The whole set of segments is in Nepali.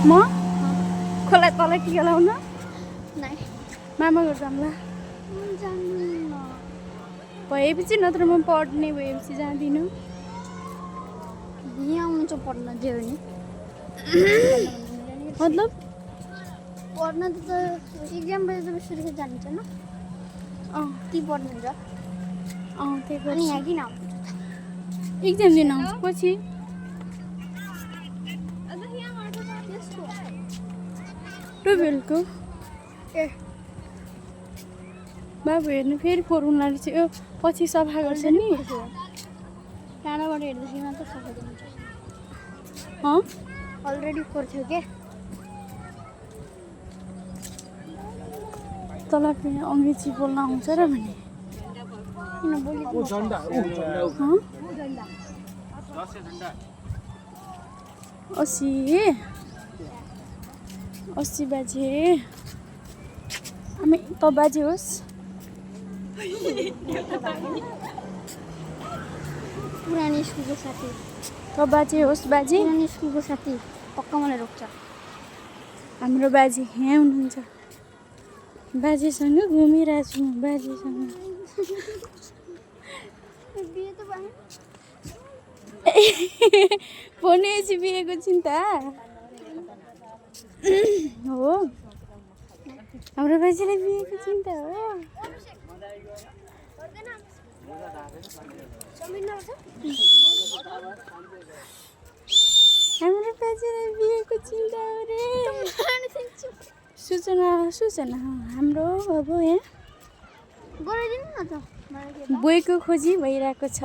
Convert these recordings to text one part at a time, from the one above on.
म खोला तल के खेलाउन नाइ मामा घर जाम्ला भएपछि नत्र म पढ्ने भएपछि जाँदिनँ यहाँ आउनु चाहिँ पढ्न दियो भने मतलब पढ्न त एक्जाम भएपछि जान्छ न ती पढ्नुहुन्छ त्यही अनि यहाँ किन एक्जाम दिन आउँछ पछि टुवेल्भको ए बाबु हेर्नु फेरि फोहोर उनीहरूले चाहिँ पछि सफा गर्छ नि टाढाबाट हेर्दाखेरि मात्र सफा दिन्छ अलरेडी फोहोर थियो के तँलाई फेरि अङ्ग्रेजी बोल्न आउँछ र भने किन बोलेको अस्सी बाजे आमे त बाजे होस् पुरानो स्कुलको साथी त बाजे होस् बाजे पुरानो स्कुलको साथी पक्का मलाई रोक्छ हाम्रो बाजे यहाँ हुनुहुन्छ बाजेसँग घुमिरहेको छु बाजेसँग बिहे त भयो भनेपछि बिहेको चिन्ता हो हाम्रो बाजेलाई बिहेको चिन्ता हो हाम्रो बाजेलाई बिहेको चिन्ता हो रे सूचना हाम्रो अब यहाँ गराइदिनु न त बोईको खोजी भइरहेको छ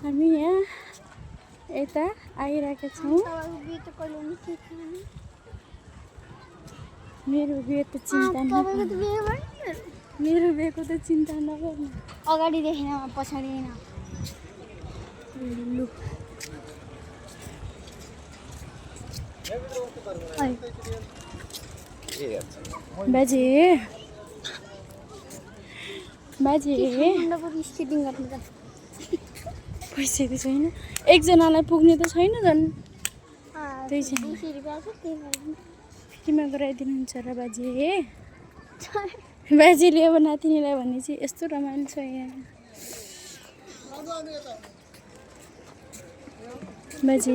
हामी यहाँ यता आइरहेका छौँ मेरो बिहे त चिन्ता मेरो बिहेको त चिन्ता नगर्नु अगाडि देखेन पछाडि होइन लु बाजे स्केटिङ गर्नु त पैसा त छैन एकजनालाई पुग्ने त छैन झन् त्यही छैन फ्रीमा गराइदिनुहुन्छ र बाजे बाजेले अब नातिनीलाई भने चाहिँ यस्तो रमाइलो छ यहाँ बाजे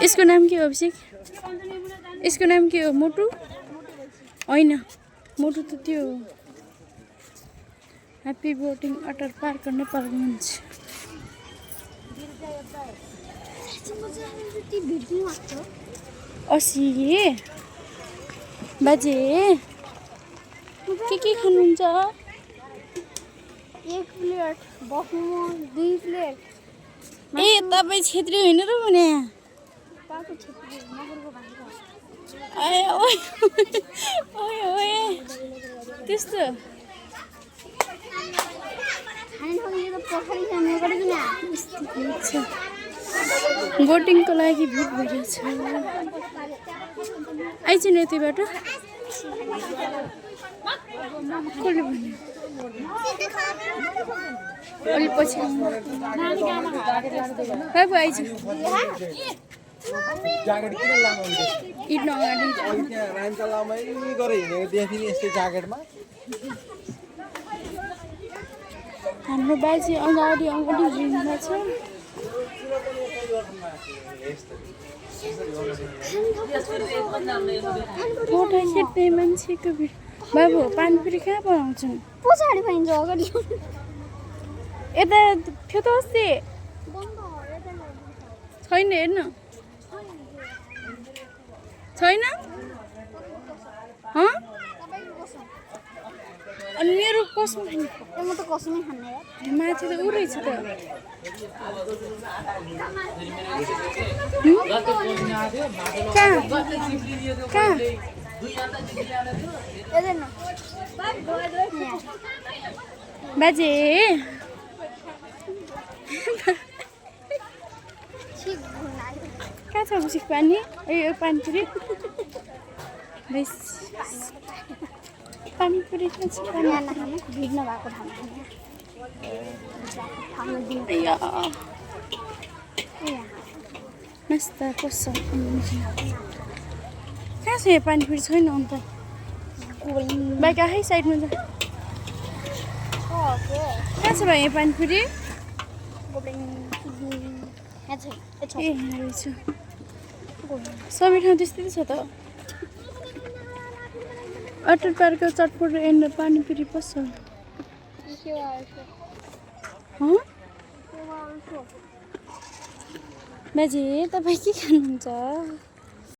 यसको नाम के हो अभिषेक यसको नाम के हो मोटु होइन मोटु त त्यो happy boating utter park Nepalgunj असी बाजे के खानुहुन्छ 1 प्लेट बफुमो 2 प्लेट ए तपाईँ छेत्री होइन र भने त्यस्तो बोटिङको लागि भिड भइरहेछ आइज न यतिबाट कसले भन्यो अलिक पछि बाबु आइज ज्याकेट किन लगाउनु इट्न अगाडि त्यहाँ रान्छलामै गरे हिँडेको त्यहाँ फेरि यस्तै ज्याकेटमा हाम्रो बाजे अगाडि हिँड्दा छ फोटो खिच्ने मान्छेको भिड बाबु पानीपुरी कहाँ बनाउँछन् पछाडि पाइन्छ अगाडि यता थियो त अस्ति छैन हेर्न छैन अनि मेरो कसम खाने म त कसमै खान्ने यार माथि त उ रहेछ त कहाँ बाजे कहाँ छ अभिषेक पानी ए पानीपुरी पानीपुरी भिड नभएको ठाउँमा नास्ता पसल कहाँ छ यहाँ पानीपुरी छैन अन्त बाइक आफै साइडमा जा कहाँ छ भाइ यहाँ पानीपुरी ए यहाँ रहेछ सबै ठाउँ त्यस्तै छ त अटल पार्कको चटपट एन्ड पानीपुरी पसल बाजे तपाईँ के खानुहुन्छ